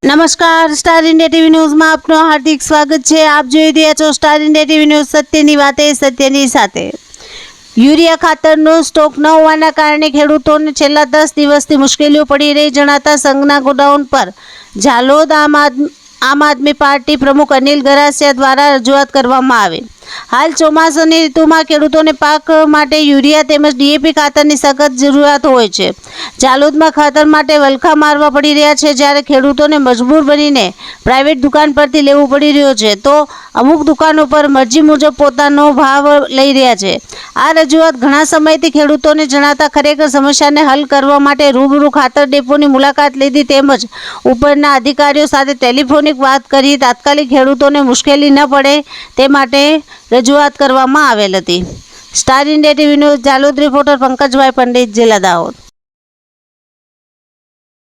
નમસ્કાર, star India TV ન્યૂઝમાં આપનું હાર્દિક સ્વાગત છે। આપ જોઈ રહ્યા છો સ્ટાર ઇન્ડિયા ટીવી ન્યૂઝ, સત્યની વાતે સત્યની સાથે। યુરિયા ખાતરનો સ્ટોક ન હોવાના કારણે ખેડૂતોને છેલ્લા 10 દિવસથી મુશ્કેલીઓ પડી રહી જણાતા સંઘના ગોડાઉન પર ઝાલોદ આમ આદમી પાર્ટી પ્રમુખ અનિલ ગરાસિયા દ્વારા રજૂઆત કરવામાં આવી। હાલ ચોમાસાની ઋતુમાં ખેડૂતોને પાક માટે યુરિયા તેમજ ડીએપી ખાતરની સખત જરૂરિયાત હોય છે। ઝાલોદમાં ખાતર માટે વલખા મારવા પડી રહ્યા છે, જ્યારે ખેડૂતોને મજબૂર બનીને પ્રાઇવેટ દુકાન પરથી લેવું પડી રહ્યું છે, તો અમુક દુકાનો પર મરજી મુજબ પોતાનો ભાવ લઈ રહ્યા છે। આ રજૂઆત ઘણા સમયથી ખેડૂતોને જણાતા ખરેખર સમસ્યાને હલ કરવા માટે રૂબરૂ ખાતર ડેપોની મુલાકાત લીધી તેમજ ઉપરના અધિકારીઓ સાથે ટેલિફોનિક વાત કરી તાત્કાલિક ખેડૂતોને મુશ્કેલી ન પડે તે માટે રજૂઆત કરવામાં આવેલ હતી। Star India TV news Jhalod reporter Pankajbhai Pandit, જિલ્લા દાહોદ।